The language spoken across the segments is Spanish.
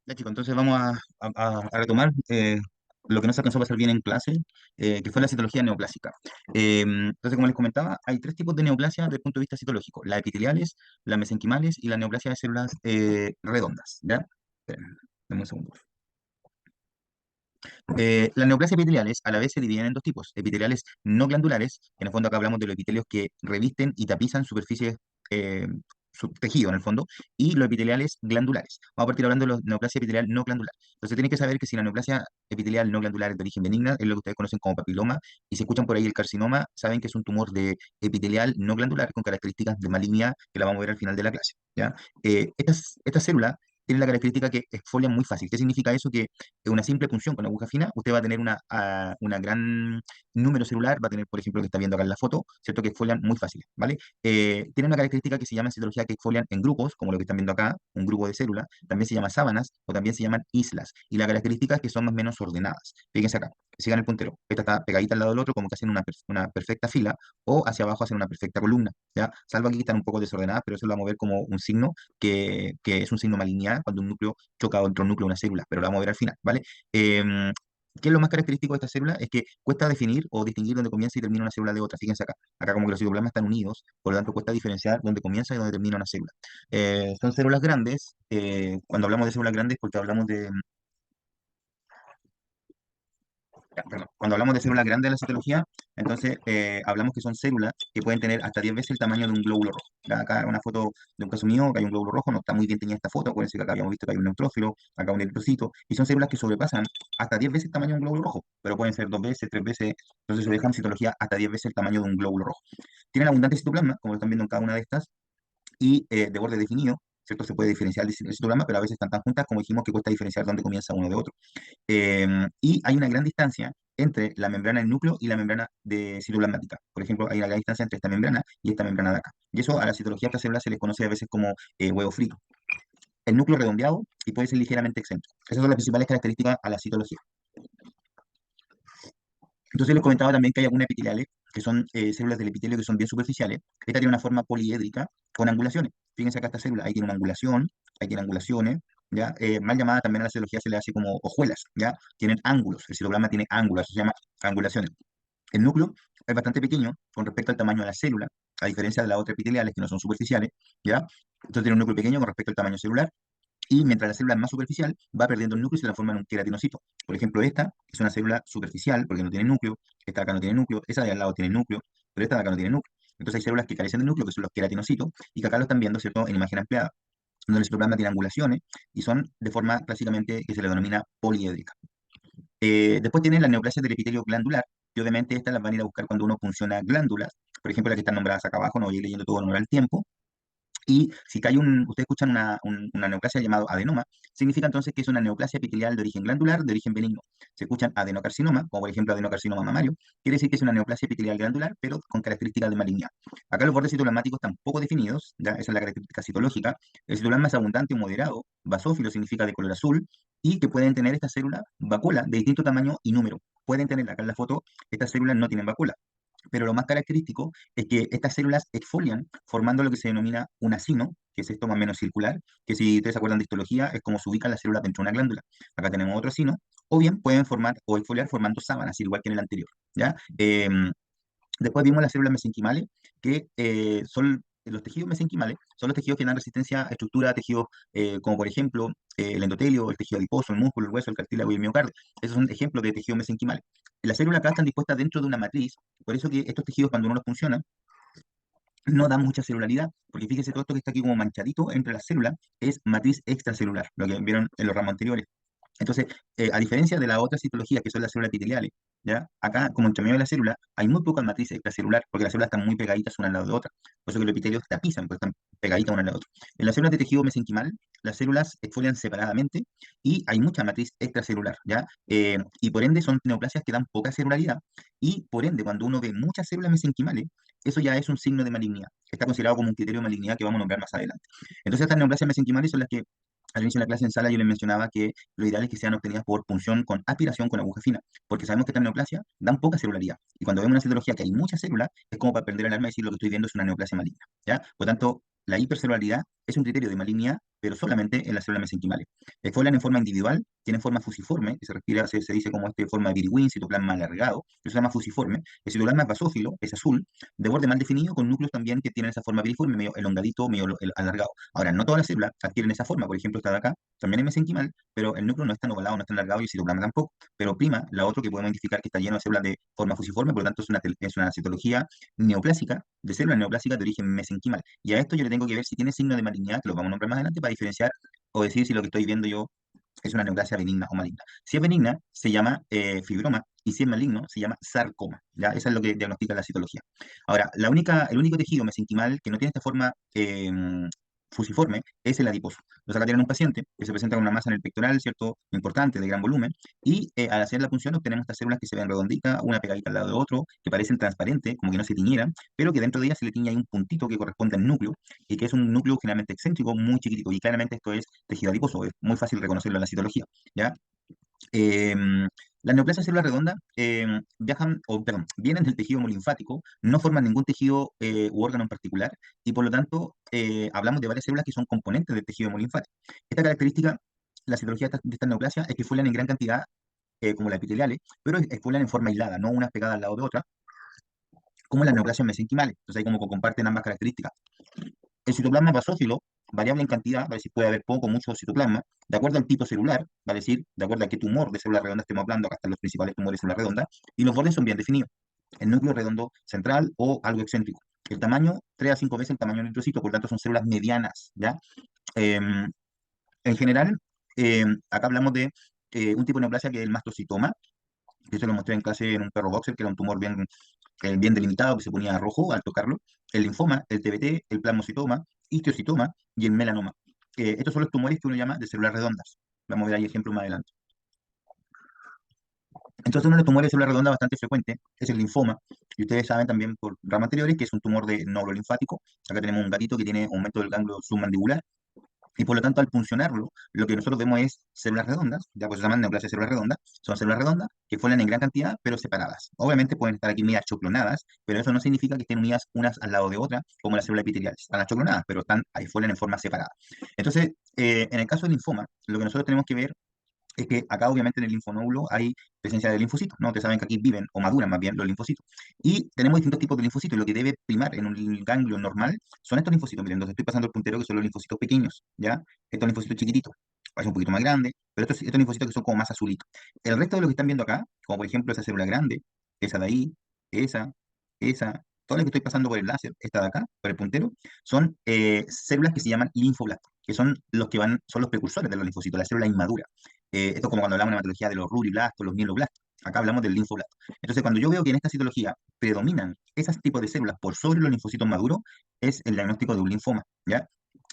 Ya, chicos, entonces vamos a retomar lo que no se alcanzó a pasar bien en clase, que fue la citología neoplásica. Entonces, como les comentaba, hay tres tipos de neoplasia desde el punto de vista citológico: las epiteliales, las mesenquimales y la neoplasia de células redondas. ¿Ya? Esperen, dame un segundo. Las neoplasias epiteliales a la vez se dividen en dos tipos: epiteliales no glandulares, que en el fondo acá hablamos de los epitelios que revisten y tapizan superficies, eh, su tejido en el fondo, y los epiteliales glandulares. Vamos a partir hablando de la neoplasia epitelial no glandular. Entonces tienen que saber que si la neoplasia epitelial no glandular es de origen benigna, es lo que ustedes conocen como papiloma, y si escuchan por ahí el carcinoma, saben que es un tumor de epitelial no glandular con características de malignidad que la vamos a ver al final de la clase. ¿Ya? Estas células tienen la característica que exfolian muy fácil. ¿Qué significa eso? Que una simple punción con aguja fina, usted va a tener una gran número celular, va a tener, por ejemplo, lo que está viendo acá en la foto, ¿cierto? Que exfolian muy fácil, ¿vale? Tiene una característica que se llama en citología que exfolian en grupos, como lo que están viendo acá, un grupo de células, también se llama sábanas o también se llaman islas, y la característica es que son más o menos ordenadas. Fíjense acá, sigan el puntero, esta está pegadita al lado del otro, como que hacen una perfecta fila, o hacia abajo hacen una perfecta columna, ¿ya? Salvo aquí que están un poco desordenadas, pero eso lo vamos a ver como un signo que es un signo malignidad cuando un núcleo choca contra un núcleo de una célula, pero lo vamos a ver al final, ¿vale? ¿Qué es lo más característico de esta célula? Es que cuesta definir o distinguir dónde comienza y termina una célula de otra. Fíjense acá. Acá como que los citoplasmas están unidos, por lo tanto cuesta diferenciar dónde comienza y dónde termina una célula. Son células grandes. Cuando hablamos de células grandes, porque hablamos de, perdón, cuando hablamos de células grandes de la citología, entonces hablamos que son células que pueden tener hasta 10 veces el tamaño de un glóbulo rojo. Ya, acá una foto de un caso mío, que hay un glóbulo rojo, no está muy bien teñida esta foto, acuérdense que acá habíamos visto que hay un neutrófilo, acá un eritrocito, y son células que sobrepasan hasta 10 veces el tamaño de un glóbulo rojo, pero pueden ser 2 veces, 3 veces, entonces se dejan citología hasta 10 veces el tamaño de un glóbulo rojo. Tienen abundante citoplasma, como lo están viendo en cada una de estas, y de borde definido, ¿cierto? Se puede diferenciar el citoplasma, pero a veces están tan juntas como dijimos que cuesta diferenciar dónde comienza uno de otro. Y hay una gran distancia entre la membrana del núcleo y la membrana de citoplasmática. Por ejemplo, hay una gran distancia entre esta membrana y esta membrana de acá. Y eso a la citología de estas células se les conoce a veces como huevo frito. El núcleo redondeado y puede ser ligeramente excéntrico. Esas son las principales características a la citología. Entonces les comentaba también que hay algunas epiteliales, que son células del epitelio que son bien superficiales. Esta tiene una forma poliédrica con angulaciones. Fíjense acá esta célula, ahí tiene una angulación, ahí tiene angulaciones, ¿ya? Mal llamada también a la citología se le hace como hojuelas, ¿ya? Tienen ángulos, el citoplasma tiene ángulos, eso se llama angulaciones. El núcleo es bastante pequeño con respecto al tamaño de la célula, a diferencia de las otras epiteliales que no son superficiales, ¿ya? Entonces tiene un núcleo pequeño con respecto al tamaño celular, y mientras la célula es más superficial, va perdiendo el núcleo y se transforma en un queratinocito. Por ejemplo, esta es una célula superficial porque no tiene núcleo, esta de acá no tiene núcleo, esa de al lado tiene núcleo, pero esta de acá no tiene núcleo. Entonces hay células que carecen de núcleo, que son los queratinocitos, y que acá lo están viendo, ¿cierto?, en imagen ampliada, donde el citoplasma tiene angulaciones y son de forma clásicamente que se le denomina poliédrica. Después tienen las neoplasias del epitelio glandular, y obviamente estas las van a ir a buscar cuando uno funciona glándulas, por ejemplo, las que están nombradas acá abajo, no voy a ir leyendo todo en honor al tiempo, y si cae ustedes escuchan una neoplasia llamada adenoma, significa entonces que es una neoplasia epitelial de origen glandular, de origen benigno. Se escuchan adenocarcinoma, como por ejemplo adenocarcinoma mamario, quiere decir que es una neoplasia epitelial glandular, pero con características de malignidad. Acá los bordes citoplasmáticos están poco definidos, ¿ya? Esa es la característica citológica. El citoplasma es abundante o moderado, basófilo significa de color azul, y que pueden tener estas células vacuola de distinto tamaño y número. Pueden tener, acá en la foto, estas células no tienen vacuola, pero lo más característico es que estas células exfolian formando lo que se denomina un acino, que es esto más o menos circular, que si ustedes se acuerdan de histología, es como se ubican las células dentro de una glándula. Acá tenemos otro acino, o bien pueden formar o exfoliar formando sábanas, igual que en el anterior, ¿ya? Después vimos las células mesenquimales, que son los tejidos mesenquimales, son los tejidos que dan resistencia a estructuras de tejidos como por ejemplo el endotelio, el tejido adiposo, el músculo, el hueso, el cartílago y el miocardio. Esos son ejemplos de tejidos mesenquimales. Las células acá están dispuestas dentro de una matriz, por eso que estos tejidos cuando uno los funciona no dan mucha celularidad, porque fíjese todo esto que está aquí como manchadito entre las células es matriz extracelular, lo que vieron en los ramos anteriores. Entonces, a diferencia de las otras citologías, que son las células epiteliales, ¿ya? Acá, como entre medio de la célula, hay muy poca matriz extracelular, porque las células están muy pegaditas una al lado de otra. Por eso que los epitelios tapizan, porque están pegaditas una al lado de otra. En las células de tejido mesenquimal, las células exfolian separadamente y hay mucha matriz extracelular, ¿ya? Y por ende son neoplasias que dan poca celularidad, y por ende, cuando uno ve muchas células mesenquimales, eso ya es un signo de malignidad. Está considerado como un criterio de malignidad que vamos a nombrar más adelante. Entonces, estas neoplasias mesenquimales son las que al inicio de la clase en sala yo les mencionaba que lo ideal es que sean obtenidas por punción con aspiración con aguja fina, porque sabemos que estas neoplasias dan poca celularidad. Y cuando vemos una citología que hay muchas células, es como para prender el alarma y decir lo que estoy viendo es una neoplasia maligna, ¿ya? Por tanto, la hipercelularidad es un criterio de malignidad pero solamente en las células mesenquimales. Esfolian en forma individual, tienen forma fusiforme, que se dice como forma de pirigüín, citoplasma alargado, eso se llama fusiforme. El citoplasma es basófilo, es azul, de borde mal definido, con núcleos también que tienen esa forma piriforme, medio elongadito, medio alargado. Ahora, no todas las células adquieren esa forma, por ejemplo, esta de acá, también es mesenquimal, pero el núcleo no es tan ovalado, no es tan alargado y el citoplasma tampoco. Pero prima, la otra que podemos identificar que está lleno de células de forma fusiforme, por lo tanto es una citología neoplásica, de células neoplásicas de origen mesenquimal. Y a esto yo le tengo que ver si tiene signo de malignidad, que lo vamos a nombrar más adelante, para diferenciar o decir si lo que estoy viendo yo es una neoplasia benigna o maligna. Si es benigna, se llama fibroma, y si es maligno, se llama sarcoma. ¿Ya? Eso es lo que diagnostica la citología. Ahora, el único tejido mesenquimal que no tiene esta forma fusiforme es el adiposo. Entonces acá tienen un paciente que se presenta con una masa en el pectoral, ¿cierto? Importante, de gran volumen, y al hacer la punción obtenemos estas células que se ven redonditas, una pegadita al lado de otro, que parecen transparentes, como que no se tiñeran, pero que dentro de ellas se le tiñe ahí un puntito que corresponde al núcleo, y que es un núcleo generalmente excéntrico, muy chiquitico, y claramente esto es tejido adiposo, es muy fácil reconocerlo en la citología, ¿ya? Em, las neoplasias celular redonda perdón, vienen del tejido hemolinfático, no forman ningún tejido u órgano en particular, y por lo tanto hablamos de varias células que son componentes del tejido hemolinfático. Esta característica, la citología de esta neoplasia, es que folian en gran cantidad, como las epiteliales, pero folian en forma aislada, no unas pegadas al lado de otra, como las neoplasias mesenquimales. Entonces ahí como que comparten ambas características. El citoplasma es basófilo, variable en cantidad, va a decir puede haber poco o mucho citoplasma, de acuerdo al tipo celular, va a decir de acuerdo a qué tumor de célula redonda estemos hablando, acá están los principales tumores de célula redonda, y los bordes son bien definidos. El núcleo redondo central o algo excéntrico. El tamaño, 3 a 5 veces el tamaño del eritrocito, por lo tanto son células medianas, ¿ya? Em, en general, acá hablamos de un tipo de neoplasia que es el mastocitoma, que se lo mostré en clase en un perro boxer, que era un tumor bien delimitado, que se ponía rojo al tocarlo, el linfoma, el TBT, el plasmocitoma, histiocitoma y el melanoma. Estos son los tumores que uno llama de células redondas. Vamos a ver ahí ejemplos más adelante. Entonces, uno de los tumores de célula redonda bastante frecuente es el linfoma, y ustedes saben también por ramas anteriores que es un tumor de nódulo linfático. Acá tenemos un gatito que tiene aumento del ganglio submandibular, y por lo tanto, al funcionarlo, lo que nosotros vemos es células redondas, ya pues se llaman neoplasia de células redondas, son células redondas que folian en gran cantidad, pero separadas. Obviamente pueden estar aquí medias choclonadas, pero eso no significa que estén unidas unas al lado de otras, como las células epiteliales. Están achoclonadas, pero están ahí, folian en forma separada. Entonces, en el caso del linfoma, lo que nosotros tenemos que ver es que acá obviamente en el linfonódulo hay presencia de linfocitos, ¿no? Ustedes saben que aquí viven o maduran más bien los linfocitos. Y tenemos distintos tipos de linfocitos, y lo que debe primar en un ganglio normal son estos linfocitos. Miren, entonces estoy pasando el puntero que son los linfocitos pequeños, ¿ya? Estos linfocitos chiquititos, es un poquito más grande, pero estos linfocitos que son como más azulitos. El resto de lo que están viendo acá, como por ejemplo esa célula grande, esa de ahí, esa, esa, todo lo que estoy pasando por el láser, esta de acá, por el puntero, son células que se llaman linfoblastos, que son son los precursores de los linfocitos, la célula inmadura. Esto es como cuando hablamos de la hematología de los ruriblastos, los mieloblastos. Acá hablamos del linfoblasto. Entonces, cuando yo veo que en esta citología predominan esos tipos de células por sobre los linfocitos maduros, es el diagnóstico de un linfoma, ¿ya?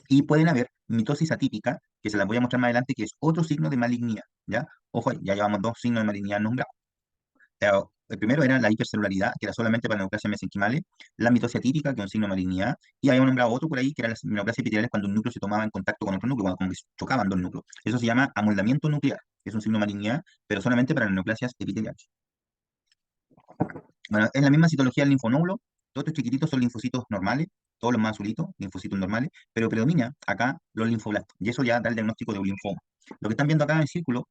Y pueden haber mitosis atípica, que se las voy a mostrar más adelante, que es otro signo de malignidad, ¿ya? Ojo ahí, ya llevamos dos signos de malignidad nombrados. El primero era la hipercelularidad, que era solamente para neoplasias mesenquimales, la mitosis atípica, que es un signo de malignidad, y habíamos nombrado otro por ahí, que era las neoplasias epiteliales cuando un núcleo se tomaba en contacto con otro núcleo, cuando como que chocaban dos núcleos. Eso se llama amoldamiento nuclear, que es un signo de malignidad, pero solamente para las neoplasias epiteliales. Bueno, es la misma citología del linfonódulo, todos estos chiquititos son linfocitos normales, todos los más azulitos, linfocitos normales, pero predomina acá los linfoblastos, y eso ya da el diagnóstico de un linfoma. Lo que están viendo acá en círculo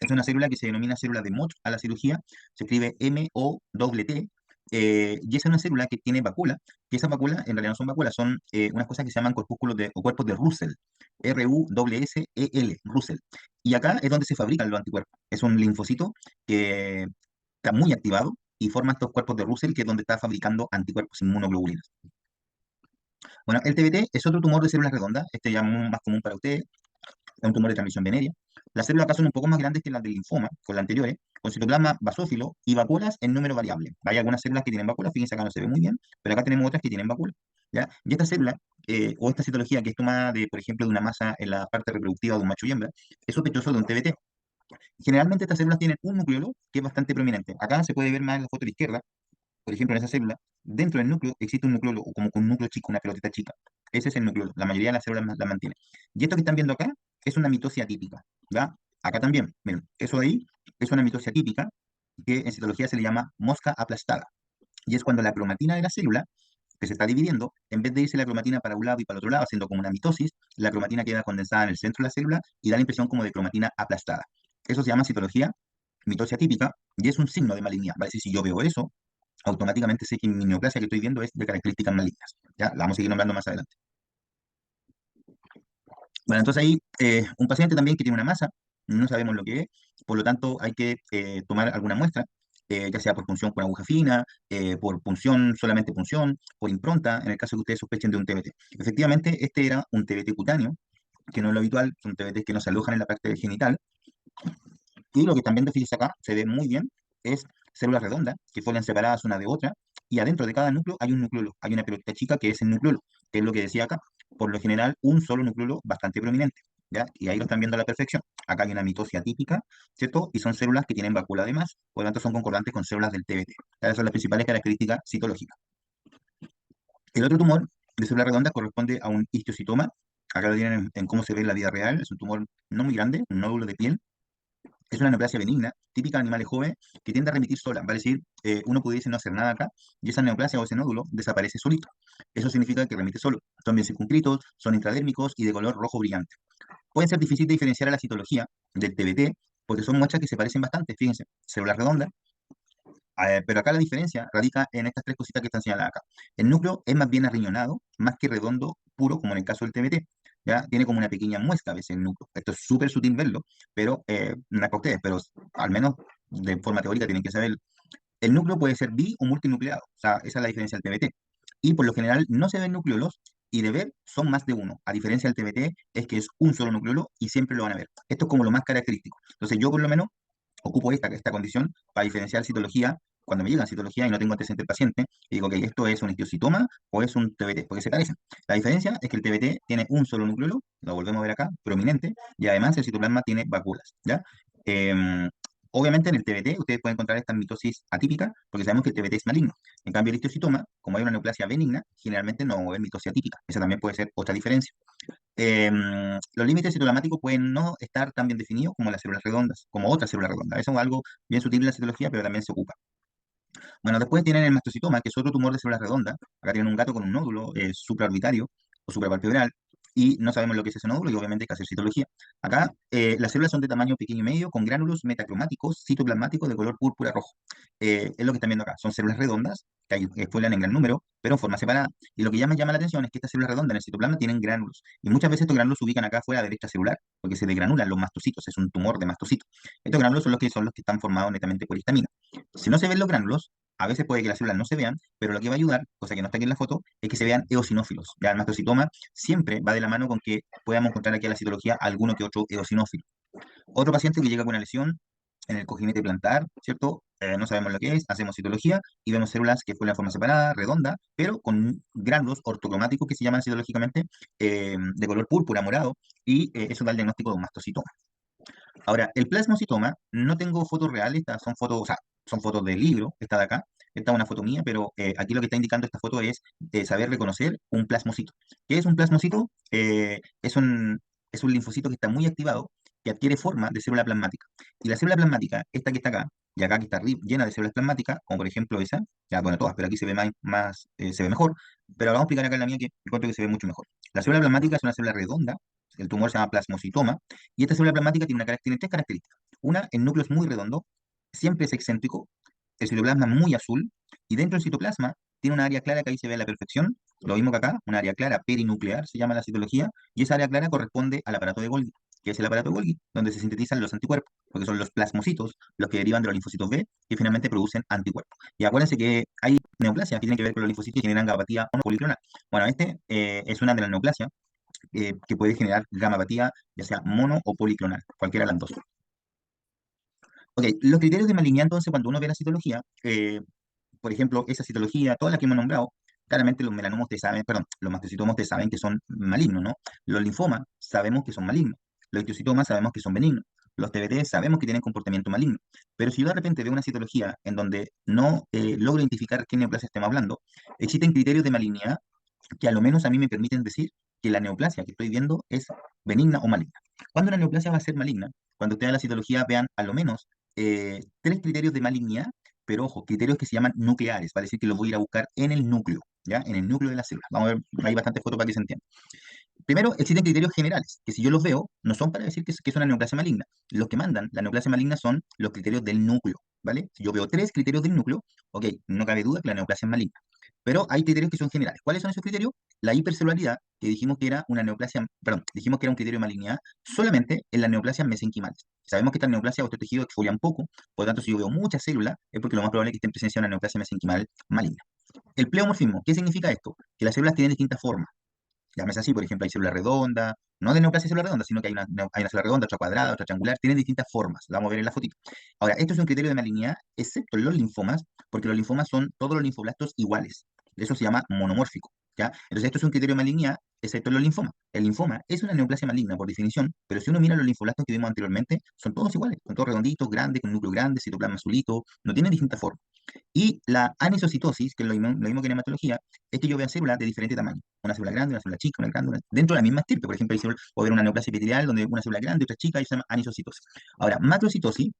es una célula que se denomina célula de Mott a la cirugía, se escribe MOTT, y esa es una célula que tiene vacuola, que esas vacuolas en realidad no son vacuolas, son unas cosas que se llaman corpúsculos o cuerpos de Russell, RUSSEL, Russell. Y acá es donde se fabrican los anticuerpos. Es un linfocito que está muy activado y forma estos cuerpos de Russell, que es donde está fabricando anticuerpos inmunoglobulinas. Bueno, el TBT es otro tumor de células redondas, este ya más común para ustedes, es un tumor de transmisión venérea. Las células acá son un poco más grandes que las del linfoma, con las anteriores, con citoplasma basófilo y vacuolas en número variable. Hay algunas células que tienen vacuolas, fíjense acá no se ve muy bien, pero acá tenemos otras que tienen vacuolas, ¿ya? Y esta célula, o esta citología que es tomada de, por ejemplo, de una masa en la parte reproductiva de un macho y hembra, es sospechoso de un TBT. Generalmente estas células tienen un nucleolo que es bastante prominente. Acá se puede ver más en la foto de la izquierda, por ejemplo, en esa célula, dentro del núcleo existe un nucleolo, o como con un núcleo chico, una pelotita chica. Ese es el nucleolo. La mayoría de las células la mantiene. Y esto que están viendo acá es una mitosis atípica, ¿ya? Acá también, miren, eso de ahí es una mitosis atípica que en citología se le llama mosca aplastada. Y es cuando la cromatina de la célula que se está dividiendo, en vez de irse la cromatina para un lado y para el otro lado, haciendo como una mitosis, la cromatina queda condensada en el centro de la célula y da la impresión como de cromatina aplastada. Eso se llama citología, mitosis atípica, y es un signo de malignidad. Vale, si yo veo eso, automáticamente sé que mi neoplasia que estoy viendo es de características malignas. Ya, la vamos a seguir nombrando más adelante. Bueno, entonces ahí un paciente también que tiene una masa, no sabemos lo que es, por lo tanto hay que tomar alguna muestra, ya sea por punción con aguja fina, por punción, solamente punción, por impronta, en el caso que ustedes sospechen de un TBT. Efectivamente, este era un TBT cutáneo, que no es lo habitual, son TBTs que no se alojan en la parte genital, y lo que también te fijas acá, se ve muy bien, es células redondas que fueron separadas una de otra, y adentro de cada núcleo hay un nucleolo, hay una pelotita chica que es el nucleolo, que es lo que decía acá. Por lo general, un solo nucleolo bastante prominente, ¿ya? Y ahí lo están viendo a la perfección. Acá hay una mitosis atípica, ¿cierto? Y son células que tienen vacuola además, por lo tanto son concordantes con células del TBT. Esas son las principales características citológicas. El otro tumor de célula redonda corresponde a un histiocytoma. Acá lo tienen en cómo se ve en la vida real. Es un tumor no muy grande, un nódulo de piel, es una neoplasia benigna, típica de animales jóvenes, que tiende a remitir sola. Vale decir, uno pudiese no hacer nada acá y esa neoplasia o ese nódulo desaparece solito. Eso significa que remite solo. Son bien circunscritos, son intradérmicos y de color rojo brillante. Puede ser difícil de diferenciar a la citología del TBT porque son muestras que se parecen bastante. Fíjense, células redondas, pero acá la diferencia radica en estas tres cositas que están señaladas acá. El núcleo es más bien arriñonado, más que redondo, puro, como en el caso del TBT. ¿Ya? Tiene como una pequeña muesca a veces el núcleo. Esto es súper sutil verlo, pero no es para ustedes, pero al menos de forma teórica tienen que saber. El núcleo puede ser bi o multinucleado, o sea, esa es la diferencia del TBT. Y por lo general no se ven nucleolos y de ver son más de uno. A diferencia del TBT es que es un solo nucleolo y siempre lo van a ver. Esto es como lo más característico. Entonces yo por lo menos ocupo esta condición para diferenciar citología cuando me llega citología y no tengo antecedente del paciente, y digo que esto es un histiocytoma o es un TBT, porque se parecen. La diferencia es que el TBT tiene un solo núcleo, lo volvemos a ver acá, prominente, y además el citoplasma tiene vacuolas, ¿ya? Em, Obviamente en el TBT ustedes pueden encontrar esta mitosis atípica, porque sabemos que el TBT es maligno. En cambio el histiocytoma, como hay una neoplasia benigna, generalmente no es mitosis atípica. Esa también puede ser otra diferencia. Los límites citoplasmáticos pueden no estar tan bien definidos como las células redondas, como otras células redondas. Eso es algo bien sutil en la citología, pero también se ocupa. Bueno, después tienen el mastocitoma, que es otro tumor de células redondas. Acá tienen un gato con un nódulo supraorbitario o suprapalpebral, y no sabemos lo que es ese nódulo, y obviamente hay que hacer citología. Acá las células son de tamaño pequeño y medio, con gránulos metacromáticos citoplasmáticos de color púrpura rojo. Es lo que están viendo acá. Son células redondas, que hay, fuelan en gran número, pero en forma separada. Y lo que llama la atención es que estas células redondas en el citoplasma tienen gránulos. Y muchas veces estos gránulos se ubican acá fuera de la derecha celular, porque se degranulan los mastocitos, es un tumor de mastocitos. Estos gránulos son los que están formados netamente por histamina. Si no se ven los gránulos, a veces puede que las células no se vean, pero lo que va a ayudar, cosa que no está aquí en la foto, es que se vean eosinófilos. Ya el mastocitoma siempre va de la mano con que podamos encontrar aquí en la citología alguno que otro eosinófilo. Otro paciente que llega con una lesión en el cojinete plantar, ¿cierto? No sabemos lo que es, hacemos citología y vemos células que fueron en forma separada, redonda, pero con gránulos ortocromáticos que se llaman citológicamente de color púrpura, morado, y eso da el diagnóstico de un mastocitoma. Ahora, el plasmocitoma, no tengo fotos reales, estas son fotos, o sea, son fotos del libro, esta de acá, esta es una foto mía, pero aquí lo que está indicando esta foto es saber reconocer un plasmocito. ¿Qué es un plasmocito? Es un linfocito que está muy activado, que adquiere forma de célula plasmática. Y la célula plasmática, esta que está acá, y acá que está llena de células plasmáticas, como por ejemplo esa, ya bueno, todas, pero aquí se ve se ve mejor, pero vamos a explicar acá en la mía que encuentro que se ve mucho mejor. La célula plasmática es una célula redonda, el tumor se llama plasmocitoma, y esta célula plasmática tiene tres características. Una, el núcleo es muy redondo, siempre es excéntrico, el citoplasma muy azul, y dentro del citoplasma tiene una área clara que ahí se ve a la perfección, lo mismo que acá, una área clara perinuclear, se llama la citología, y esa área clara corresponde al aparato de Golgi, que es el aparato de Golgi, donde se sintetizan los anticuerpos, porque son los plasmocitos los que derivan de los linfocitos B, que finalmente producen anticuerpos. Y acuérdense que hay neoplasias que tienen que ver con los linfocitos y generan gamapatía monopoliclonal. Bueno, es una de las neoplasias que puede generar gamapatía, ya sea mono o policlonal, cualquiera de las dos. Ok, los criterios de malignidad, entonces, cuando uno ve la citología, por ejemplo, esa citología, todas las que hemos nombrado, claramente los melanomas ustedes saben, perdón, los mastocitomas ustedes saben que son malignos, ¿no? Los linfomas sabemos que son malignos, los histiocytomas sabemos que son benignos, los TBT sabemos que tienen comportamiento maligno, pero si yo de repente veo una citología en donde no logro identificar qué neoplasia estamos hablando, existen criterios de malignidad que a lo menos a mí me permiten decir que la neoplasia que estoy viendo es benigna o maligna. ¿Cuándo una neoplasia va a ser maligna? Cuando ustedes en la citología vean a lo menos tres criterios de malignidad, pero ojo, criterios que se llaman nucleares, vale decir que los voy a ir a buscar en el núcleo. ¿ya? En el núcleo de la célula. Vamos a ver, hay bastantes fotos para que se entienda. Primero, existen criterios generales, que si yo los veo, no son para decir que es una neoplasia maligna. Los que mandan la neoplasia maligna son los criterios del núcleo, ¿vale? Si yo veo tres criterios del núcleo, ok, no cabe duda que la neoplasia es maligna. Pero hay criterios que son generales. ¿Cuáles son esos criterios? La hipercelularidad, que dijimos que era una neoplasia, perdón, dijimos que era un criterio de malignidad solamente en las neoplasias mesenquimales. Sabemos que estas neoplasias o estos tejidos exfolian poco, por lo tanto, si yo veo muchas células, es porque lo más probable es que esté en presencia de una neoplasia mesenquimal maligna. El pleomorfismo, ¿qué significa esto? Que las células tienen distintas formas. Llámese así, por ejemplo, hay célula redonda, no de neoplasia célula redonda, sino que hay una célula redonda, otra cuadrada, otra triangular, tienen distintas formas, la vamos a ver en la fotito. Ahora, esto es un criterio de malignidad, excepto en los linfomas, porque los linfomas son todos los linfoblastos iguales. Eso se llama monomórfico, ¿ya? Entonces, esto es un criterio de malignidad, excepto en los linfomas. El linfoma es una neoplasia maligna por definición, pero si uno mira los linfoblastos que vimos anteriormente, son todos iguales, son todos redonditos, grandes, con núcleo grande, citoplasma azulito, no tienen distintas formas. Y la anisocitosis, que es lo mismo que en hematología, es que yo vea células de diferente tamaño. Una célula grande, una célula chica, una grande, dentro de la misma estirpe. Por ejemplo, puede haber una neoplasia epitelial donde una célula grande y otra chica y se llama anisocitosis. Ahora, macrocitosis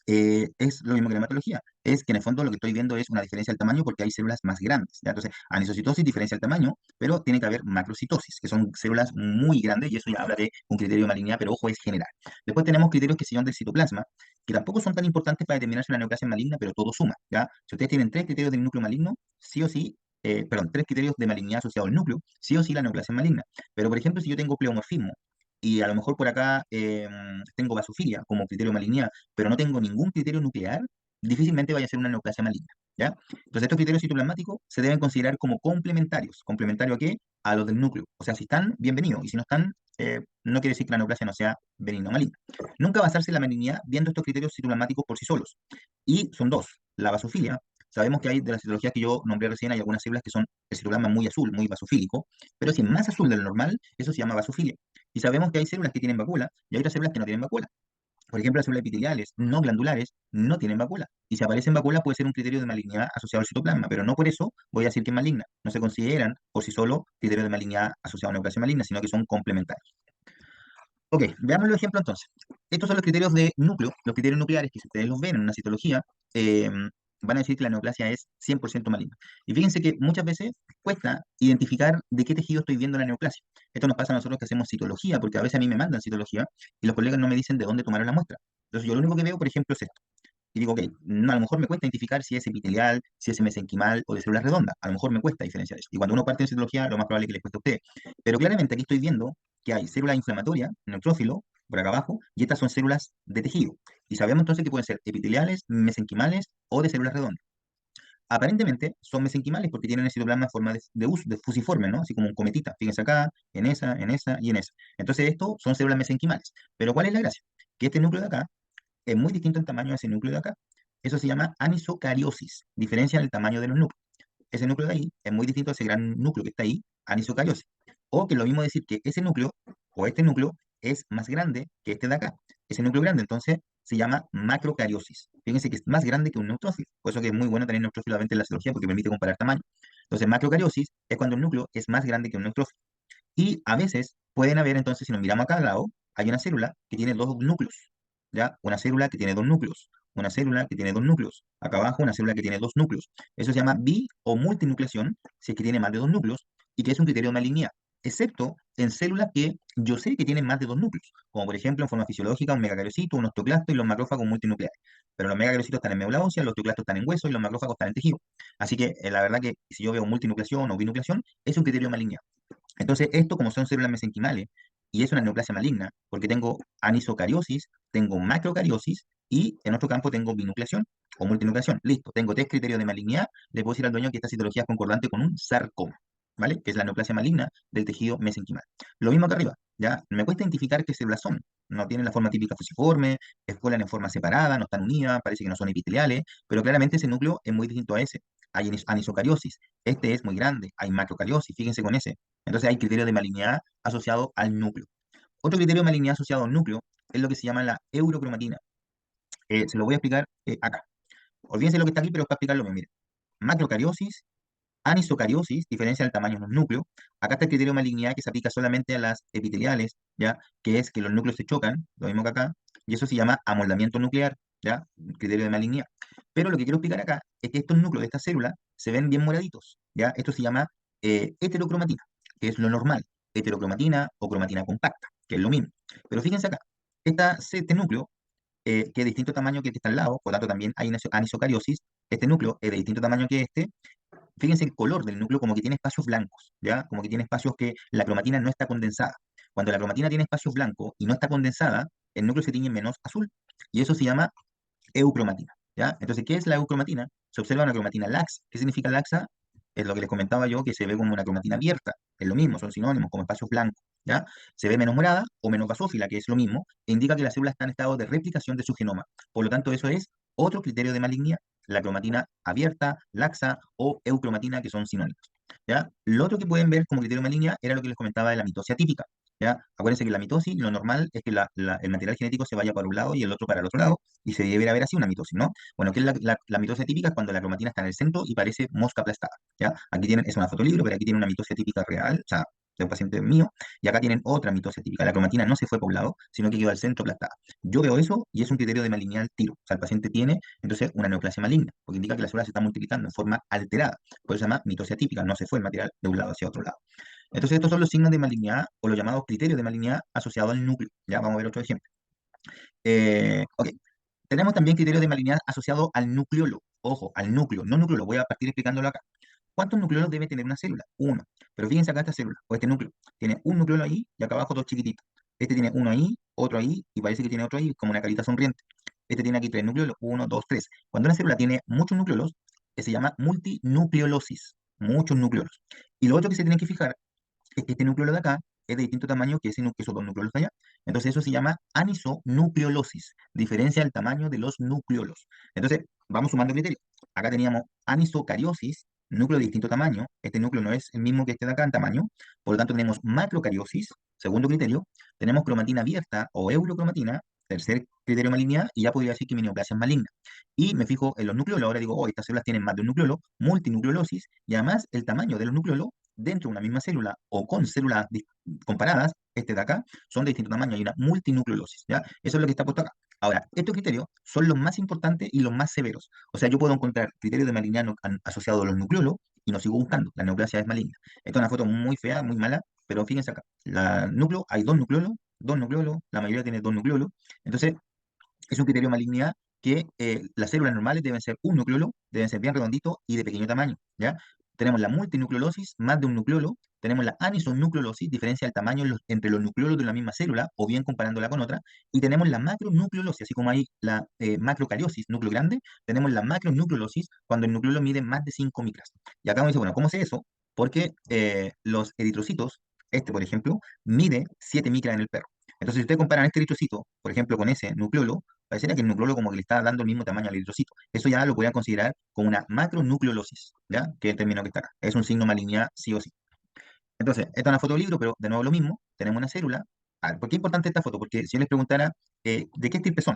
es lo mismo que la hematología. Es que en el fondo lo que estoy viendo es una diferencia del tamaño porque hay células más grandes, ¿ya? Entonces, anisocitosis diferencia el tamaño, pero tiene que haber macrocitosis, que son células muy grandes y eso ya habla de un criterio de malignidad, pero ojo, es general. Después tenemos criterios que se llaman del citoplasma, que tampoco son tan importantes para determinar si una neoplasia es maligna, pero todo suma, ¿ya? Si ustedes tienen tres criterios del núcleo maligno, sí o sí, perdón, tres criterios de malignidad asociados al núcleo, sí o sí la neoplasia es maligna. Pero, por ejemplo, si yo tengo pleomorfismo, y a lo mejor por acá tengo basofilia como criterio de malignidad, pero no tengo ningún criterio nuclear, difícilmente vaya a ser una neoplasia maligna, ¿ya? Entonces, estos criterios citoplasmáticos se deben considerar como complementarios. ¿Complementario a qué? A los del núcleo. O sea, si están, bienvenidos, y si no están, no quiere decir que la neoplasia no sea benigna o maligna. Nunca basarse en la malignidad viendo estos criterios citoplasmáticos por sí solos. Y son dos. La basofilia, sabemos que hay de las citologías que yo nombré recién, hay algunas células que son el citoplasma muy azul, muy basofílico, pero si es más azul de lo normal, eso se llama basofilia. Y sabemos que hay células que tienen vacuola y hay otras células que no tienen vacuola. Por ejemplo, las células epiteliales no glandulares no tienen vacuola. Y si aparecen vacuola puede ser un criterio de malignidad asociado al citoplasma, pero no por eso voy a decir que es maligna. No se consideran por sí solo criterios de malignidad asociados a una neoplasia maligna, sino que son complementarios. Ok, veamos los ejemplos entonces. Estos son los criterios de núcleo, los criterios nucleares que si ustedes los ven en una citología, eh, van a decir que la neoplasia es 100% maligna. Y fíjense que muchas veces cuesta identificar de qué tejido estoy viendo la neoplasia. Esto nos pasa a nosotros que hacemos citología, porque a veces a mí me mandan citología y los colegas no me dicen de dónde tomaron la muestra. Entonces yo lo único que veo, por ejemplo, es esto. Y digo, ok, no, a lo mejor me cuesta identificar si es epitelial, si es mesenquimal o de células redondas. A lo mejor me cuesta diferenciar eso. Y cuando uno parte en citología, lo más probable es que les cueste a ustedes. Pero claramente aquí estoy viendo que hay células inflamatorias, neutrófilo, por acá abajo, y estas son células de tejido. Y sabemos entonces que pueden ser epiteliales, mesenquimales o de células redondas. Aparentemente son mesenquimales porque tienen el citoplasma en forma de fusiforme, ¿no? Así como un cometita. Fíjense acá, en esa y en esa. Entonces, estos son células mesenquimales. Pero ¿cuál es la gracia? Que este núcleo de acá es muy distinto en tamaño a ese núcleo de acá. Eso se llama anisocariosis, diferencia en el tamaño de los núcleos. Ese núcleo de ahí es muy distinto a ese gran núcleo que está ahí, anisocariosis. O que lo mismo decir que ese núcleo o este núcleo es más grande que este de acá. Ese núcleo grande entonces se llama macrocariosis. Fíjense que es más grande que un neutrófilo. Por eso que es muy bueno tener neutrófilo a en la cirugía porque permite comparar tamaño. Entonces, macrocariosis es cuando el núcleo es más grande que un neutrófilo. Y a veces pueden haber, entonces, si nos miramos acá al lado, hay una célula que tiene dos núcleos, ¿ya? Una célula que tiene dos núcleos, una célula que tiene dos núcleos. Acá abajo, una célula que tiene dos núcleos. Eso se llama bi o multinucleación, si es que tiene más de dos núcleos, y que es un criterio de malignidad, excepto en células que yo sé que tienen más de dos núcleos, como por ejemplo en forma fisiológica un megacariocito, un osteoclasto y los macrófagos multinucleares. Pero los megacariocitos están en médula ósea, los osteoclastos están en hueso y los macrófagos están en tejido. Así que la verdad que si yo veo multinucleación o binucleación, es un criterio de malignidad. Entonces, esto como son células mesenquimales y es una neoplasia maligna, porque tengo anisocariosis, tengo macrocariosis y en otro campo tengo binucleación o multinucleación. Listo, tengo tres criterios de malignidad. Le puedo decir al dueño que esta citología es concordante con un sarcoma, ¿vale? Que es la neoplasia maligna del tejido mesenquimal. Lo mismo acá arriba, ¿ya? Me cuesta identificar qué células son. No tienen la forma típica fusiforme, escuelan en forma separada, no están unidas, parece que no son epiteliales, pero claramente ese núcleo es muy distinto a ese. Hay anisocariosis, este es muy grande, hay macrocariosis, fíjense con ese. Entonces hay criterio de malignidad asociado al núcleo. Otro criterio de malignidad asociado al núcleo es lo que se llama la eurocromatina. Se lo voy a explicar acá. Olvídense lo que está aquí, pero es para explicarlo bien. Mire, macrocariosis, anisocariosis, diferencia del tamaño de los núcleos. Acá está el criterio de malignidad que se aplica solamente a las epiteliales, ¿ya? Que es que los núcleos se chocan, lo mismo que acá, y eso se llama amoldamiento nuclear, ¿ya? Criterio de malignidad. Pero lo que quiero explicar acá es que estos núcleos de estas células se ven bien moraditos. ¿ya? Esto se llama heterocromatina, que es lo normal. Heterocromatina o cromatina compacta, que es lo mismo. Pero fíjense acá, este núcleo, que es de distinto tamaño que el que está al lado, por lo tanto también hay anisocariosis, este núcleo es de distinto tamaño que este. Fíjense el color del núcleo como que tiene espacios blancos, ¿ya? Como que tiene espacios que la cromatina no está condensada. Cuando la cromatina tiene espacios blancos y no está condensada, el núcleo se tiñe menos azul. Y eso se llama eucromatina, ¿ya? Entonces, ¿qué es la eucromatina? Se observa una cromatina laxa. ¿Qué significa laxa? Es lo que les comentaba yo, que se ve como una cromatina abierta. Es lo mismo, son sinónimos, como espacios blancos, ¿ya? Se ve menos morada o menos basófila, que es lo mismo, e indica que la célula está en estado de replicación de su genoma. Por lo tanto, eso es otro criterio de malignidad, la cromatina abierta, laxa o eucromatina, que son sinónimos, ¿ya? Lo otro que pueden ver como criterio de malignidad era lo que les comentaba de la mitosis atípica, ¿ya? Acuérdense que la mitosis, lo normal es que el material genético se vaya para un lado y el otro para el otro lado, y se debe haber así una mitosis, ¿no? Bueno, ¿qué es la mitosis típica? Es cuando la cromatina está en el centro y parece mosca aplastada, ¿ya? Aquí tienen, es una fotolibro, pero aquí tienen una mitosis típica real, o sea, de un paciente mío, y acá tienen otra mitosis típica. La cromatina no se fue para un lado, sino que quedó al centro aplastada. Yo veo eso y es un criterio de malignidad al tiro. O sea, el paciente tiene entonces una neoplasia maligna, porque indica que la célula se está multiplicando en forma alterada. Por eso se llama mitosis típica, no se fue el material de un lado hacia otro lado. Entonces, estos son los signos de malignidad o los llamados criterios de malignidad asociados al núcleo. Ya vamos a ver otro ejemplo. Ok, tenemos también criterios de malignidad asociados al nucleolo. Ojo, al núcleo, no nucleolo. Voy a partir explicándolo acá. ¿Cuántos nucleolos debe tener una célula? Uno. Pero fíjense acá esta célula, o este núcleo. Tiene un nucleolo ahí y acá abajo dos chiquititos. Este tiene uno ahí, otro ahí, y parece que tiene otro ahí, como una carita sonriente. Este tiene aquí tres nucleolos, uno, dos, tres. Cuando una célula tiene muchos nucleolos, se llama multinucleolosis. Muchos nucleolos. Y lo otro que se tienen que fijar es que este núcleo de acá es de distinto tamaño que, que esos dos núcleos de allá. Entonces eso se llama anisonucleolosis, diferencia del tamaño de los nucleolos. Entonces, vamos sumando criterios. Acá teníamos anisocariosis, núcleo de distinto tamaño. Este núcleo no es el mismo que este de acá en tamaño. Por lo tanto, tenemos macrocariosis, segundo criterio. Tenemos cromatina abierta o eurocromatina, tercer criterio de malignidad, y ya podría decir que mi neoplasia es maligna. Y me fijo en los nucleolos, ahora digo, oh, estas células tienen más de un nucleolo, multinucleolosis, y además el tamaño de los nucleolos dentro de una misma célula o con células comparadas, este de acá, son de distinto tamaño, hay una multinucleolosis, ¿ya? Eso es lo que está puesto acá. Ahora, estos criterios son los más importantes y los más severos. O sea, yo puedo encontrar criterios de malignidad asociados a los nucleolos y no sigo buscando. La neoplasia es maligna. Esta es una foto muy fea, muy mala, pero fíjense acá. La núcleo, hay dos nucleolos, la mayoría tiene dos nucleolos. Entonces, es un criterio de malignidad que las células normales deben ser un nucleolo, deben ser bien redonditos y de pequeño tamaño, ¿ya? Tenemos la multinucleolosis, más de un nucleolo, tenemos la anisonucleolosis, diferencia del tamaño entre los nucleolos de la misma célula, o bien comparándola con otra, y tenemos la macronucleolosis, así como hay la macrocariosis, núcleo grande, tenemos la macronucleolosis cuando el nucleolo mide más de 5 micras. Y acá me dice, bueno, ¿cómo sé eso? Porque los eritrocitos, este por ejemplo, mide 7 micras en el perro. Entonces, si ustedes comparan este eritrocito, por ejemplo, con ese nucleolo, pareciera que el nucleolo como que le está dando el mismo tamaño al eritrocito. Eso ya lo podrían considerar como una macronucleolosis, ¿ya? Que es el término que está acá. Es un signo de malignidad sí o sí. Entonces, esta es una foto del libro, pero de nuevo lo mismo. Tenemos una célula. A ver, ¿por qué es importante esta foto? Porque si yo les preguntara de qué estirpe son,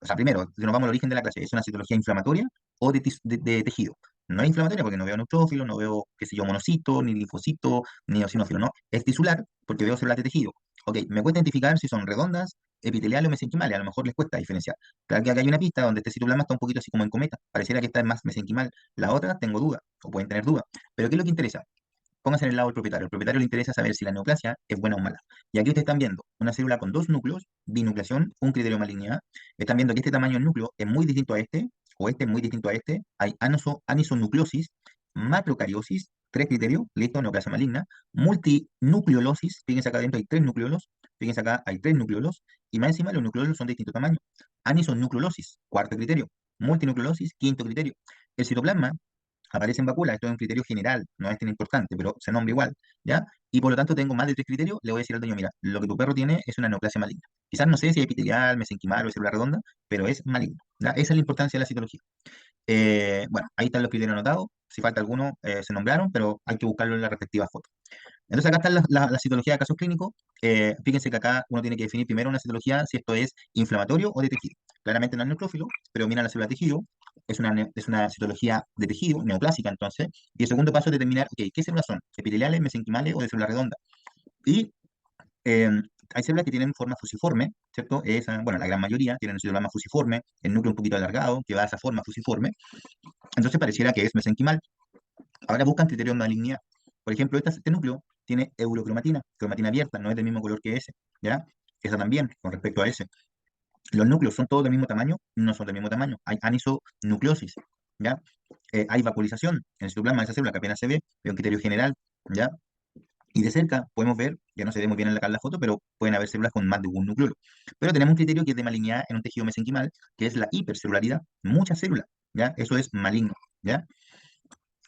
o sea, primero, si nos vamos al origen de la clase, ¿es una citología inflamatoria o de tejido? No es inflamatoria porque no veo neutrófilo, no veo, qué sé yo, monocito, ni linfocito, ni eosinófilo, no. Es tisular porque veo células de tejido. Ok, me cuesta identificar si son redondas, epiteliales o mesenquimales, a lo mejor les cuesta diferenciar. Claro que acá hay una pista donde este citoplasma está un poquito así como en cometa, pareciera que esta es más mesenquimal. La otra tengo duda, o pueden tener duda. Pero ¿qué es lo que interesa? Póngase en el lado del propietario. Al propietario le interesa saber si la neoplasia es buena o mala. Y aquí ustedes están viendo una célula con dos núcleos, binucleación, un criterio de malignidad. Están viendo que este tamaño del núcleo es muy distinto a este, o este es muy distinto a este. Hay anisonucleosis, macrocariosis, tres criterios, listo, neoplasia maligna. Multinucleolosis, fíjense acá adentro hay tres nucleolos, fíjense acá hay tres nucleolos, y más encima los nucleolos son de distinto tamaño. Anisonucleolosis, cuarto criterio. Multinucleolosis, quinto criterio. El citoplasma aparece en vacuna, esto es un criterio general, no es tan importante, pero se nombra igual, ¿ya? Y por lo tanto tengo más de tres criterios, le voy a decir al dueño, mira, lo que tu perro tiene es una neoplasia maligna. Quizás no sé si es epitelial, mesenquimal o célula redonda, pero es maligno, ¿ya? Esa es la importancia de la citología. Bueno, ahí están los criterios anotados, si falta alguno, se nombraron, pero hay que buscarlo en la respectiva foto. Entonces acá está la citología de casos clínicos. Fíjense que acá uno tiene que definir primero una citología si esto es inflamatorio o de tejido. Claramente no es neutrófilo, pero mira la célula de tejido, es una citología de tejido, neoplásica entonces, y el segundo paso es determinar, ok, ¿qué células son? ¿Epiteliales, mesenquimales o de célula redonda? Y eh, hay células que tienen forma fusiforme, ¿cierto? Bueno, la gran mayoría tienen un citoplasma fusiforme, el núcleo un poquito alargado, que va a esa forma fusiforme, entonces pareciera que es mesenquimal. Ahora buscan criterios de malignidad. Por ejemplo, este núcleo tiene eurocromatina, cromatina abierta, no es del mismo color que ese, ¿ya? Esa también, con respecto a ese. Los núcleos son todos del mismo tamaño, no son del mismo tamaño. Hay anisonucleosis, ¿ya? Hay vacuolización en el citoplasma de esa célula que apenas se ve, es un criterio general, ¿ya? Y de cerca podemos ver, que no se ve muy bien acá en la foto, pero pueden haber células con más de un núcleo. Pero tenemos un criterio que es de malignidad en un tejido mesenquimal, que es la hipercelularidad, muchas células, ¿ya? Eso es maligno, ¿ya?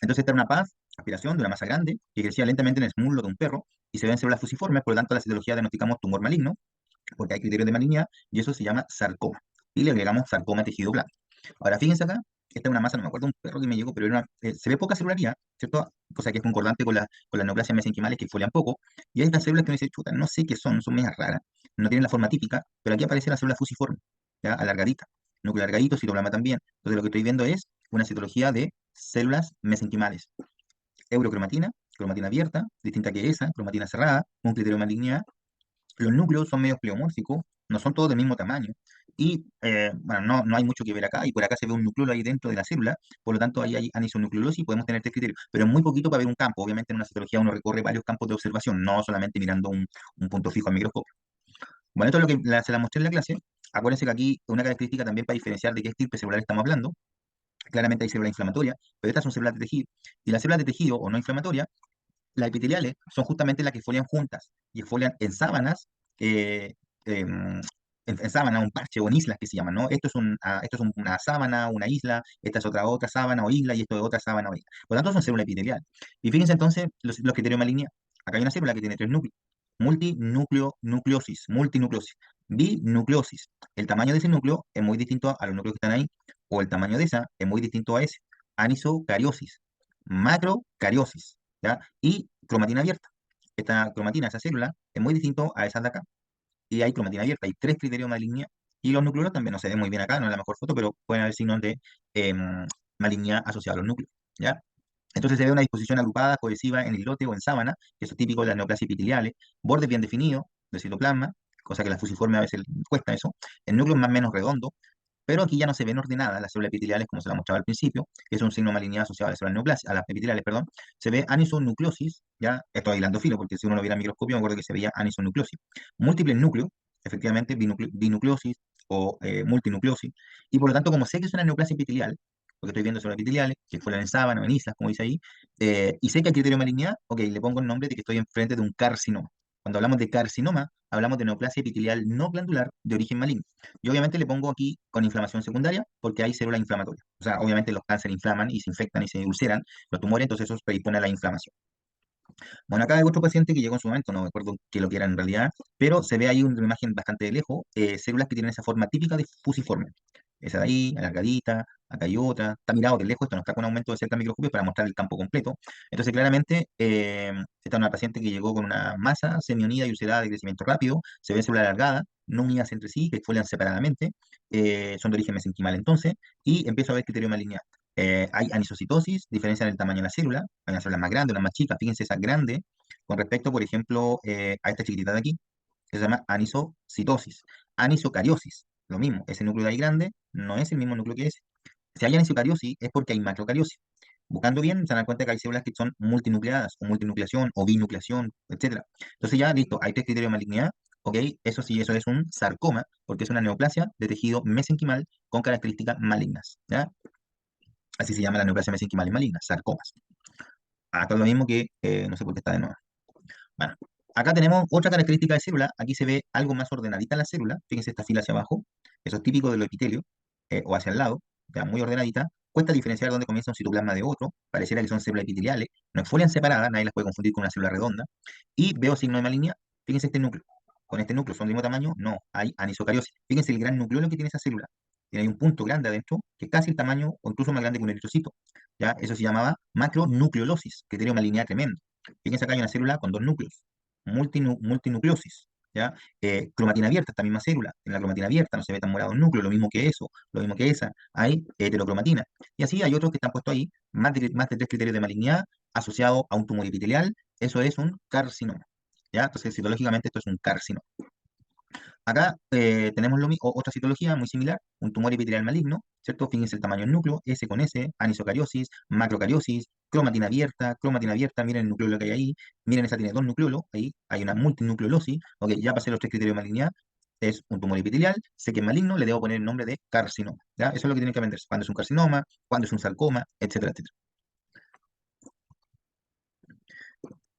Entonces esta era una paz, aspiración de una masa grande, que crecía lentamente en el muslo de un perro, y se ven células fusiformes, por lo tanto, la citología diagnosticamos tumor maligno, porque hay criterios de malignidad, y eso se llama sarcoma. Y le agregamos sarcoma tejido blando. Ahora, fíjense acá, esta es una masa, no me acuerdo un perro que me llegó, pero se ve poca celularidad, ¿cierto? Cosa que es concordante con las neoplasias mesenquimales que folian poco. Y hay estas células que uno dice, chuta, no sé qué son medias raras, no tienen la forma típica, pero aquí aparece la célula fusiforme, ¿ya? Alargadita, núcleo alargadito, citoplasma también. Entonces lo que estoy viendo es una citología de células mesenquimales. Eurocromatina, cromatina abierta, distinta que esa, cromatina cerrada, un criterio de malignidad. Los núcleos son medio pleomórficos, no son todos del mismo tamaño. Y bueno, no hay mucho que ver acá, y por acá se ve un núcleo ahí dentro de la célula, por lo tanto ahí hay anisonucleosis y podemos tener este criterio. Pero es muy poquito para ver un campo, obviamente en una citología uno recorre varios campos de observación, no solamente mirando un punto fijo al microscopio. Bueno, esto es lo que se la mostré en la clase. Acuérdense que aquí una característica también para diferenciar de qué estirpe celular estamos hablando. Claramente hay células inflamatorias, pero estas son células de tejido. Y las células de tejido o no inflamatorias, las epiteliales son justamente las que folian juntas y folian en sábanas, eh, en sábanas, un parche o en islas que se llaman, ¿no? Esto es una sábana, una isla, esta es otra sábana o isla y esto es otra sábana o isla. Por lo tanto, son células epiteliales. Y fíjense entonces los criterios de malignidad. Acá hay una célula que tiene tres núcleos. Multinucleosis, binucleosis. El tamaño de ese núcleo es muy distinto a los núcleos que están ahí, o el tamaño de esa es muy distinto a ese. Anisocariosis, macrocariosis, ¿ya? Y cromatina abierta. Esta cromatina, esa célula, es muy distinto a esas de acá. Y hay cromatina abierta, hay tres criterios de malignidad. Y los núcleos también no se ven muy bien acá, no es la mejor foto, pero pueden haber signos de malignidad asociados a los núcleos, ¿ya? Entonces se ve una disposición agrupada, cohesiva en islote o en sábana, que eso es típico de las neoplasias epiteliales, bordes bien definidos del citoplasma, cosa que las fusiformes a veces cuesta eso, el núcleo es más o menos redondo, pero aquí ya no se ven ordenadas las células epiteliales como se la mostraba al principio, que es un signo de malignidad asociado a las células neoplasias, a las epiteliales, perdón. Se ve anisonucleosis, ya estoy aislando filo, porque si uno lo viera en microscopio, me acuerdo que se veía anisonucleosis. Múltiples núcleos, efectivamente, binucleosis o multinucleosis, y por lo tanto, como sé que es una neoplasia epitelial, porque estoy viendo células epiteliales, que fueron en sábana o en islas, como dice ahí, y sé que hay criterio de malignidad, ok, le pongo el nombre de que estoy enfrente de un carcinoma. Cuando hablamos de carcinoma, hablamos de neoplasia epitelial no glandular de origen maligno. Y obviamente le pongo aquí con inflamación secundaria porque hay células inflamatorias. O sea, obviamente los cánceres inflaman y se infectan y se ulceran los tumores, entonces eso predispone a la inflamación. Bueno, acá hay otro paciente que llegó en su momento, no me acuerdo qué lo que era en realidad, pero se ve ahí una imagen bastante de lejos, células que tienen esa forma típica de fusiforme. Esa de ahí, alargadita, acá hay otra, está mirado de lejos, esto no está con aumento de cerca microscopio para mostrar el campo completo. Entonces, claramente, esta es una paciente que llegó con una masa semi-unida y ulcerada de crecimiento rápido, se ven células alargadas, no unidas entre sí, que folian separadamente, son de origen mesenquimal entonces, y empiezo a ver criterio de malignidad. Hay anisocitosis, diferencia en el tamaño de la célula, hay unas células más grandes, unas más chicas, fíjense esa grande, con respecto, por ejemplo, a esta chiquitita de aquí, que se llama anisocitosis. Anisocariosis, lo mismo, ese núcleo de ahí grande no es el mismo núcleo que ese. Si hay anisocariosis es porque hay macrocariosis. Buscando bien, se dan cuenta que hay células que son multinucleadas, o multinucleación, o binucleación, etcétera. Entonces ya, listo, hay tres criterios de malignidad, ok, eso sí, eso es un sarcoma, porque es una neoplasia de tejido mesenquimal con características malignas, ¿ya? Así se llama la neoplasia mesenquimal maligna, sarcomas. Acá es lo mismo que, no sé por qué está de nuevo. Bueno, acá tenemos otra característica de célula. Aquí se ve algo más ordenadita la célula. Fíjense esta fila hacia abajo. Eso es típico del epitelio, o hacia el lado, ya muy ordenadita. Cuesta diferenciar dónde comienza un citoplasma de otro. Pareciera que son células epiteliales. No exfolian separadas, nadie las puede confundir con una célula redonda. Y veo signo de malignidad. Fíjense este núcleo. Con este núcleo son del mismo tamaño. No, hay anisocariosis. Fíjense el gran nucleolo que tiene esa célula. Tiene ahí un punto grande adentro, que es casi el tamaño o incluso más grande que un eritrocito. ¿Ya? Eso se llamaba macronucleolosis, que tiene una línea tremenda. Fíjense acá hay una célula con dos núcleos, multinucleosis, ¿ya? Cromatina abierta, esta misma célula, en la cromatina abierta no se ve tan morado el núcleo, lo mismo que eso, lo mismo que esa, hay heterocromatina. Y así hay otros que están puestos ahí, más de tres criterios de malignidad asociado a un tumor epitelial, eso es un carcinoma, ¿ya? Entonces, citológicamente esto es un carcinoma. Acá tenemos otra citología muy similar, un tumor epitelial maligno, ¿cierto? Fíjense el tamaño del núcleo, S con S, anisocariosis, macrocariosis, cromatina abierta, miren el nucleolo que hay ahí, miren, esa tiene dos nucleolos, ahí hay una multinucleolosis, ok, ya pasé los tres criterios de malignidad, es un tumor epitelial, sé que es maligno, le debo poner el nombre de carcinoma, ¿ya? Eso es lo que tienen que aprenderse, cuándo es un carcinoma, cuándo es un sarcoma, etcétera, etcétera.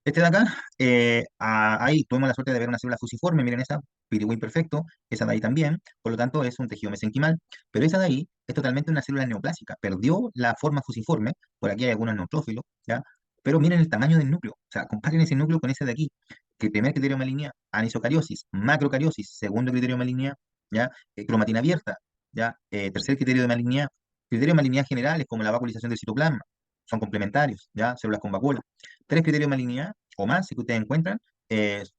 Este de acá, ahí tuvimos la suerte de ver una célula fusiforme, miren esa, pirigüín perfecto, esa de ahí también, por lo tanto es un tejido mesenquimal, pero esa de ahí es totalmente una célula neoplásica, perdió la forma fusiforme, por aquí hay algunos neutrófilos, ¿ya? Pero miren el tamaño del núcleo, o sea, comparen ese núcleo con ese de aquí, que primer criterio de malignidad, anisocariosis, macrocariosis, segundo criterio de malignidad, ¿ya? Cromatina abierta, ¿ya? Tercer criterio de malignidad, criterio de malignidad generales como la vacuolización del citoplasma, son complementarios, ¿ya? Células con vacuola. Tres criterios de malignidad o más, si que ustedes encuentran,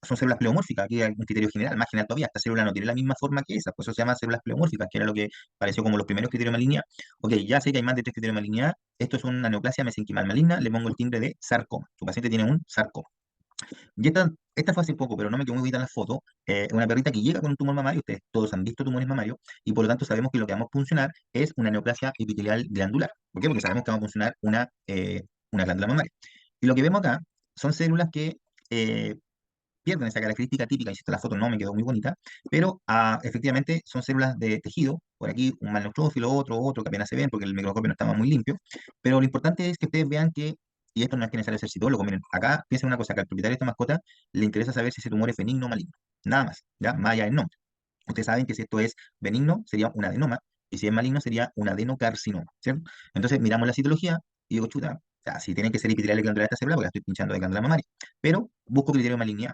son células pleomórficas. Aquí hay un criterio general, más general todavía. Esta célula no tiene la misma forma que esa, por eso se llama células pleomórficas, que era lo que pareció como los primeros criterios de malignidad. Ok, ya sé que hay más de tres criterios de malignidad. Esto es una neoplasia mesenquimal maligna. Le pongo el timbre de sarcoma. Su paciente tiene un sarcoma. Y esta fue hace poco, pero no me quedó muy bonita en la foto. Es una perrita que llega con un tumor mamario. Ustedes todos han visto tumores mamarios y por lo tanto sabemos que lo que vamos a funcionar es una neoplasia epitelial glandular. ¿Por qué? Porque sabemos que vamos a funcionar una glándula mamaria. Y lo que vemos acá son células que eh, pierden esa característica típica, insisto, la foto no me quedó muy bonita, pero efectivamente son células de tejido, por aquí un mal neutrófilo, otro que apenas se ven porque el microscopio no estaba muy limpio, pero lo importante es que ustedes vean que, y esto no es que necesario ser citólogo, miren, acá piensen una cosa, que al propietario de esta mascota le interesa saber si ese tumor es benigno o maligno, nada más, ya, más allá del nombre. Ustedes saben que si esto es benigno, sería un adenoma, y si es maligno, sería un adenocarcinoma, ¿cierto? Entonces miramos la citología y digo, chuta, o sea, si tiene que ser epitelial glandular esta célula, porque la estoy pinchando de glándula mamaria, pero busco criterio de malignidad,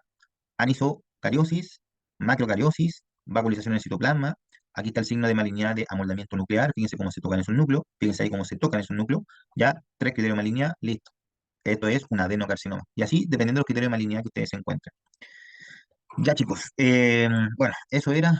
anisocariosis, macrocariosis, vacuolización en el citoplasma. Aquí está el signo de malignidad de amoldamiento nuclear. Fíjense cómo se tocan esos núcleos. Fíjense ahí cómo se tocan esos núcleos. Ya, tres criterios de malignidad, listo. Esto es un adenocarcinoma. Y así, dependiendo de los criterios de malignidad que ustedes encuentren. Ya, chicos. Bueno, eso era.